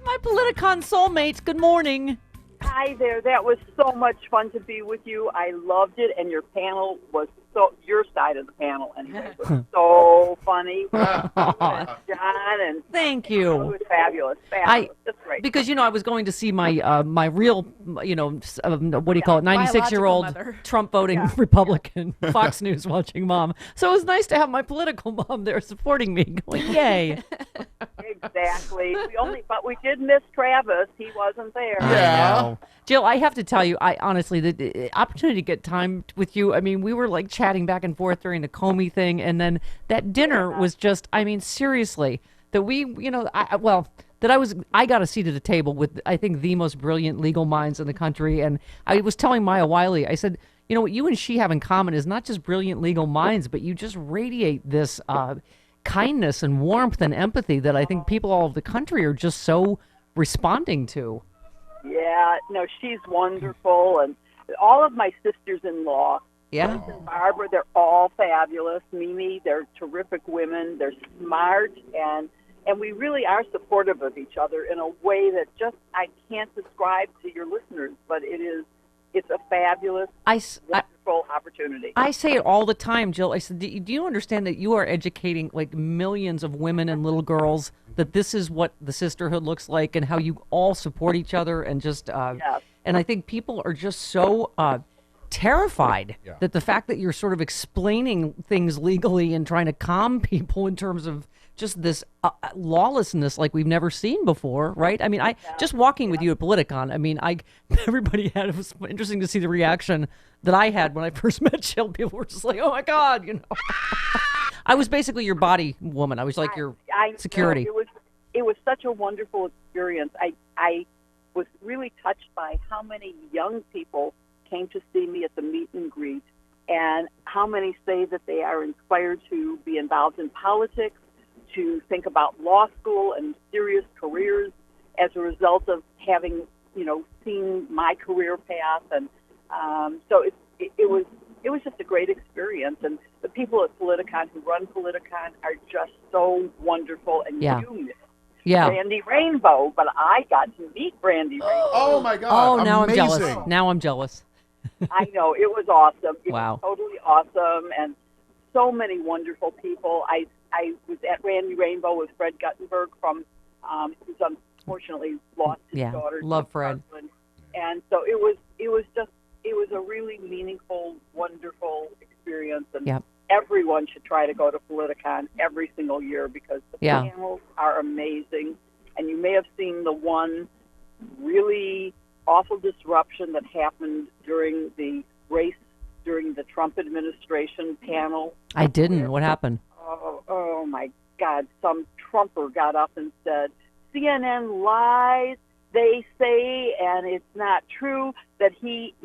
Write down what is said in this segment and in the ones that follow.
My Politicon soulmates, good morning. Hi there. That was so much fun to be with you. I loved it, and your panel was your side of the panel anyway was so funny. And John and Thank it you. was fabulous. That's great. Because, I was going to see my my real, what do you call it, 96-year-old mother. Trump voting Republican, Fox News watching mom. So it was nice to have my political mom there supporting me, going, yay. Exactly. But we did miss Travis. He wasn't there. I know. Jill, I have to tell you, I honestly, the opportunity to get time with you, we were like chatting back and forth during the Comey thing, and then that dinner was just, seriously, that I got a seat at a table with, I think, the most brilliant legal minds in the country, and I was telling Maya Wiley, I said, what you and she have in common is not just brilliant legal minds, but you just radiate this kindness and warmth and empathy that I think people all over the country are just so responding to. Yeah, no, she's wonderful, and all of my sisters-in-law, Yeah. Liz and Barbara, they're all fabulous. Mimi, they're terrific women. They're smart, and we really are supportive of each other in a way that just I can't describe to your listeners, but it's a fabulous, wonderful opportunity. I say it all the time, Jill. I said, do you understand that you are educating like millions of women and little girls that this is what the sisterhood looks like and how you all support each other and just Yes. and I think people are just so terrified that the fact that you're sort of explaining things legally and trying to calm people in terms of just this lawlessness like we've never seen before, right? Just walking with you at Politicon, everybody it was interesting to see the reaction that I had when I first met Jill. People were just like, oh my God, I was basically your body woman. I was like your security. It was such a wonderful experience. I was really touched by how many young people came to see me at the meet and greet, and how many say that they are inspired to be involved in politics, to think about law school and serious careers as a result of having, seen my career path. And so it was just a great experience. And the people at Politicon who run Politicon are just so wonderful. And you missed Brandy Rainbow, but I got to meet Brandy Rainbow. Oh, my God. Oh, now Amazing. I'm jealous. Now I'm jealous. I know. It was awesome. It Wow. was totally awesome. And so many wonderful people. I was at Randy Rainbow with Fred Guttenberg from, who's unfortunately lost his daughter. Love Fred. Husband. And so it was a really meaningful, wonderful experience. And everyone should try to go to Politicon every single year because the panels are amazing. And you may have seen the one really awful disruption that happened during the race during the Trump administration panel. I didn't. What happened? Oh my God, some Trumper got up and said, CNN lies, they say, and it's not true that he,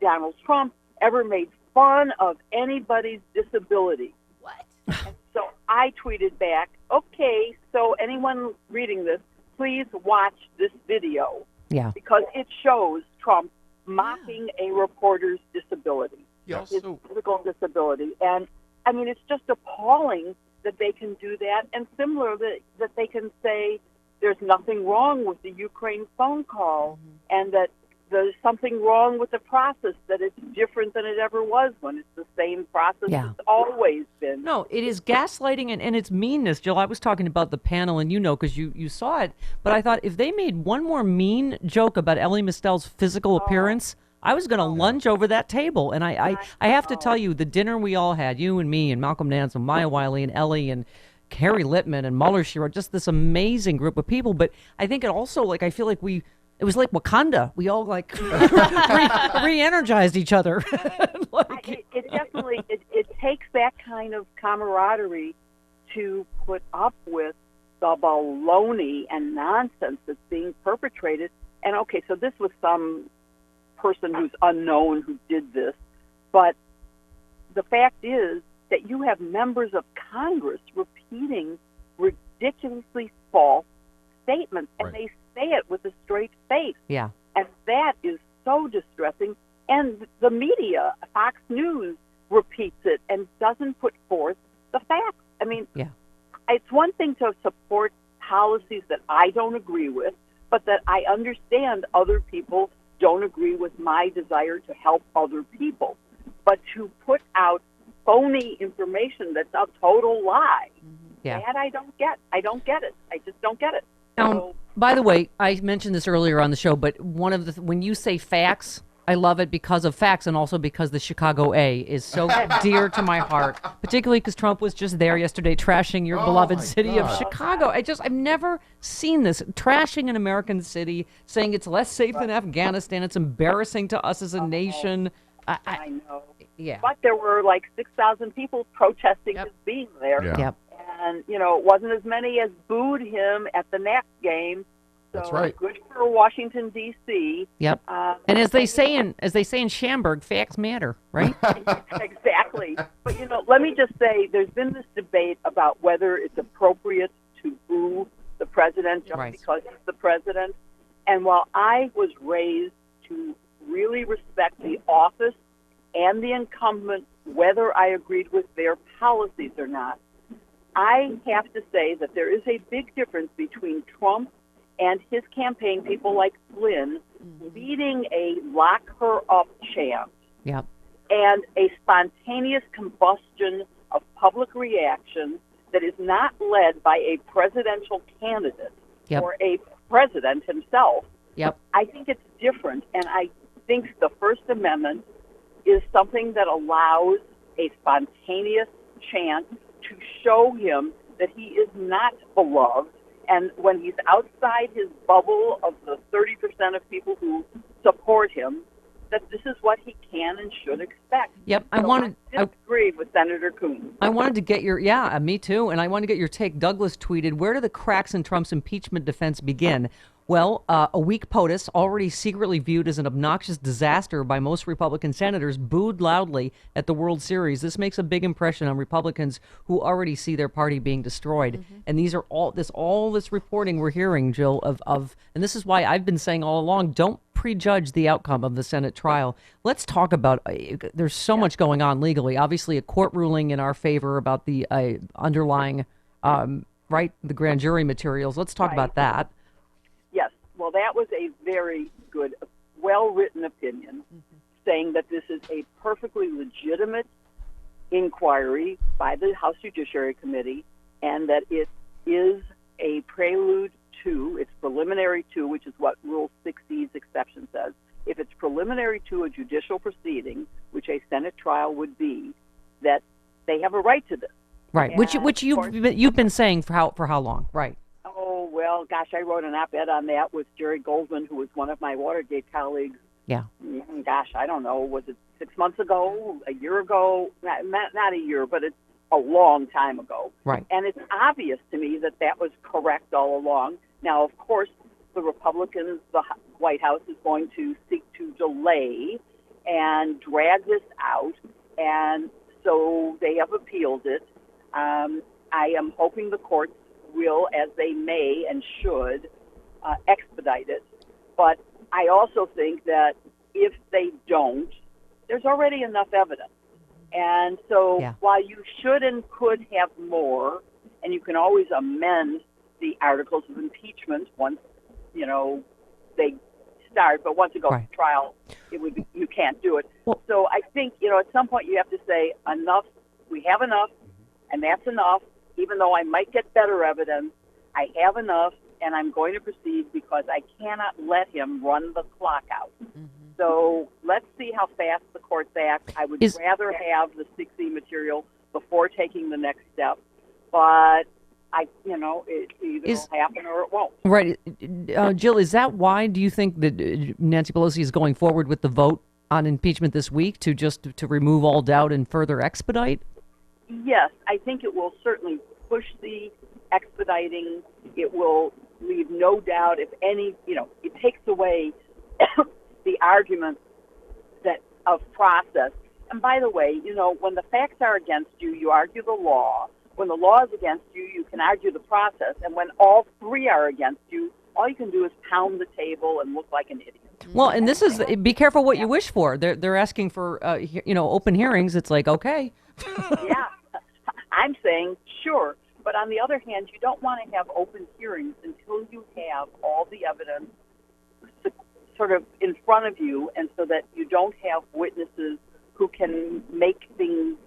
Donald Trump, ever made fun of anybody's disability. What? And so I tweeted back, okay, so anyone reading this, please watch this video. Yeah. Because it shows Trump mocking a reporter's disability. Yes. His physical disability. And it's just appalling that they can do that, and similarly that they can say there's nothing wrong with the Ukraine phone call, and that there's something wrong with the process, that it's different than it ever was when it's the same process it's always been. No, it is gaslighting and it's meanness, Jill. I was talking about the panel, and because you saw it, but I thought if they made one more mean joke about Elie Mystell's physical appearance, I was going to lunge over that table. And I have to tell you, the dinner we all had, you and me and Malcolm Nance and Maya Wiley and Ellie and Carrie Littman and Mueller Shiro, just this amazing group of people. But I think it also, I feel like it was like Wakanda. We all re-energized each other. It definitely, it takes that kind of camaraderie to put up with the baloney and nonsense that's being perpetrated. And okay, so this was some person who's unknown who did this, but the fact is that you have members of Congress repeating ridiculously false statements, and they say it with a straight face. Yeah. And that is so distressing. And the media, Fox News, repeats it and doesn't put forth the facts. It's one thing to support policies that I don't agree with, but that I understand other people don't agree with my desire to help other people. But to put out phony information that's a total lie, that I don't get. I don't get it. I just don't get it. So, by the way, I mentioned this earlier on the show, but one of the when you say facts, I love it because of facts and also because the Chicago A is so dear to my heart, particularly because Trump was just there yesterday trashing your beloved city of Chicago. I've never seen this, trashing an American city, saying it's less safe than Afghanistan. It's embarrassing to us as a nation. I know. Yeah. But there were like 6,000 people protesting his being there. Yeah. Yep. And, it wasn't as many as booed him at the Knicks game. So That's right. Good for Washington, D.C. Yep. And as they say in Shamburg, facts matter, right? Exactly. But, let me just say, there's been this debate about whether it's appropriate to boo the president just because he's the president. And while I was raised to really respect the office and the incumbent, whether I agreed with their policies or not, I have to say that there is a big difference between Trump and his campaign people like Flynn leading a lock her up chant and a spontaneous combustion of public reaction that is not led by a presidential candidate or a president himself. I think it's different, and I think the First Amendment is something that allows a spontaneous chant to show him that he is not beloved. And when he's outside his bubble of the 30% of people who support him, that this is what he can and should expect. Yep. I disagree with Senator Coons. I wanted to get your, me too. And I wanted to get your take. Douglas tweeted, where do the cracks in Trump's impeachment defense begin? Well, a weak POTUS, already secretly viewed as an obnoxious disaster by most Republican senators, booed loudly at the World Series. This makes a big impression on Republicans who already see their party being destroyed. And these are all this reporting we're hearing, Jill, of and this is why I've been saying all along, don't prejudge the outcome of the Senate trial. Let's talk about, there's so much going on legally. Obviously, a court ruling in our favor about the underlying, the grand jury materials. Let's talk about that. Yes. Well, that was a very good, well-written opinion saying that this is a perfectly legitimate inquiry by the House Judiciary Committee and that it is a prelude to, it's preliminary to, which is what Rule 6E's exception says. If it's preliminary to a judicial proceeding, which a Senate trial would be, that they have a right to this. Right, and which you've been saying for how long, right? Oh, well, gosh, I wrote an op-ed on that with Jerry Goldman, who was one of my Watergate colleagues. Yeah. Gosh, I don't know. Was it 6 months ago, a year ago? Not a year, but it's a long time ago. Right. And it's obvious to me that that was correct all along. Now, of course, the Republicans, the White House is going to seek to delay and drag this out, and so they have appealed it. I am hoping the courts will, as they may and should, expedite it. But I also think that if they don't, there's already enough evidence. And so while you should and could have more, and you can always amend the articles of impeachment once, they start, but once it goes to trial, you can't do it. Well, so I think, at some point you have to say enough, we have enough, and that's enough. Even though I might get better evidence, I have enough, and I'm going to proceed because I cannot let him run the clock out. So let's see how fast the courts act. I would rather have the 6E material before taking the next step, but it either will happen or it won't. Right. Jill, is that why do you think that Nancy Pelosi is going forward with the vote on impeachment this week to remove all doubt and further expedite? Yes, I think it will certainly push the expediting. It will leave no doubt, if any, it takes away the argument of process. And by the way, when the facts are against you, you argue the law. When the law is against you, you can argue the process. And when all three are against you, all you can do is pound the table and look like an idiot. Well, and this is, be careful what you wish for. They're asking for, open hearings. It's like, okay. Yeah. I'm saying, sure, But on the other hand, you don't want to have open hearings until you have all the evidence sort of in front of you, and so that you don't have witnesses who can make things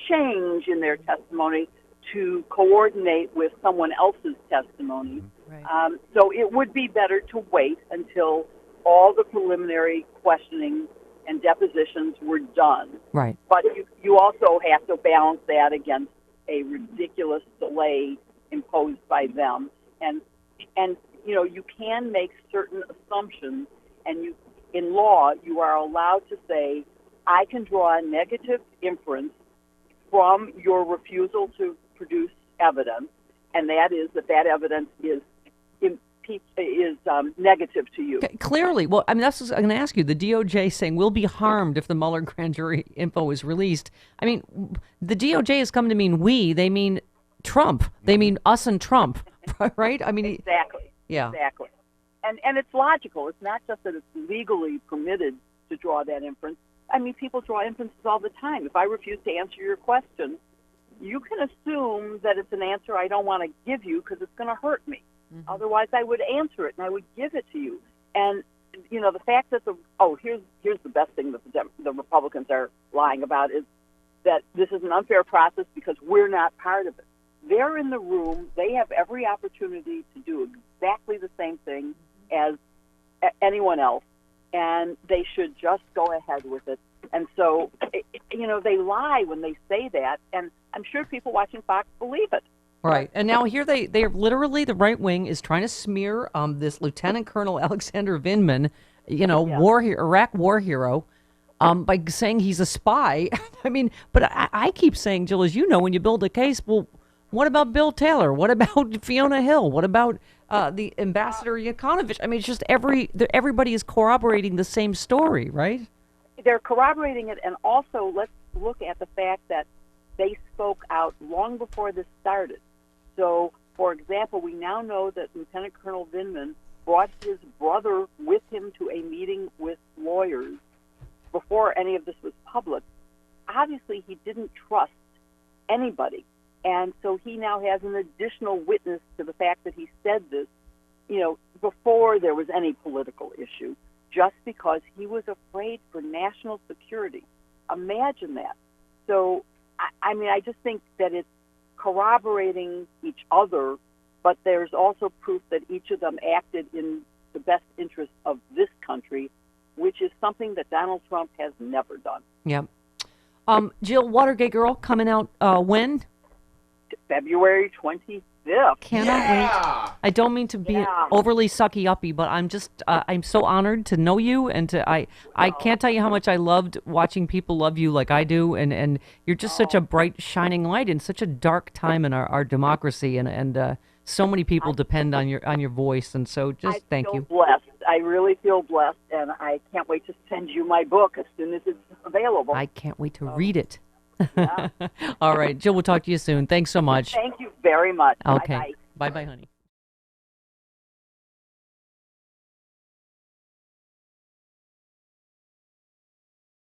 change in their testimony to coordinate with someone else's testimony. Right. So it would be better to wait until all the preliminary questioning and depositions were done. Right. But you also have to balance that against a ridiculous delay imposed by them. And you can make certain assumptions, and in law you are allowed to say, I can draw a negative inference from your refusal to produce evidence, and that is that evidence is negative to you. Okay, clearly. Well, I mean, that's what I'm going to ask you. The DOJ saying we'll be harmed if the Mueller grand jury info is released. I mean, the DOJ has come to mean we. They mean Trump. They mean us and Trump, right? I mean, exactly. Yeah. Exactly. And it's logical. It's not just that it's legally permitted to draw that inference. I mean, people draw inferences all the time. If I refuse to answer your question, you can assume that it's an answer I don't want to give you because it's going to hurt me. Mm-hmm. Otherwise, I would answer it and I would give it to you. And the fact that here's the best thing that the Republicans are lying about is that this is an unfair process because we're not part of it. They're in the room. They have every opportunity to do exactly the same thing as anyone else, and they should just go ahead with it. And so, they lie when they say that, and I'm sure people watching Fox believe it. Right. And now here they're literally, the right wing is trying to smear this Lieutenant Colonel Alexander Vindman, Iraq war hero, by saying he's a spy. I mean, but I keep saying, Jill, as you know, when you build a case, well, what about Bill Taylor? What about Fiona Hill? What about the Ambassador Yanukovych? I mean, it's just everybody is corroborating the same story, right? They're corroborating it, and also let's look at the fact that they spoke out long before this started. So, for example, we now know that Lieutenant Colonel Vindman brought his brother with him to a meeting with lawyers before any of this was public. Obviously, he didn't trust anybody. And so he now has an additional witness to the fact that he said this, before there was any political issue, just because he was afraid for national security. Imagine that. So, I just think that it's corroborating each other, but there's also proof that each of them acted in the best interest of this country, which is something that Donald Trump has never done. Yeah. Jill, Watergate Girl, coming out when? February 25th. Cannot wait. I don't mean to be overly sucky-uppy, but I'm so honored to know you, and I can't tell you how much I loved watching people love you like I do, and you're just such a bright, shining light in such a dark time in our democracy, and so many people depend on your voice, and so just thank you. I feel blessed. I really feel blessed, and I can't wait to send you my book as soon as it's available. I can't wait to read it. Yeah. All right, Jill, we'll talk to you soon. Thanks so much. Thank you very much. Okay. Bye-bye, honey.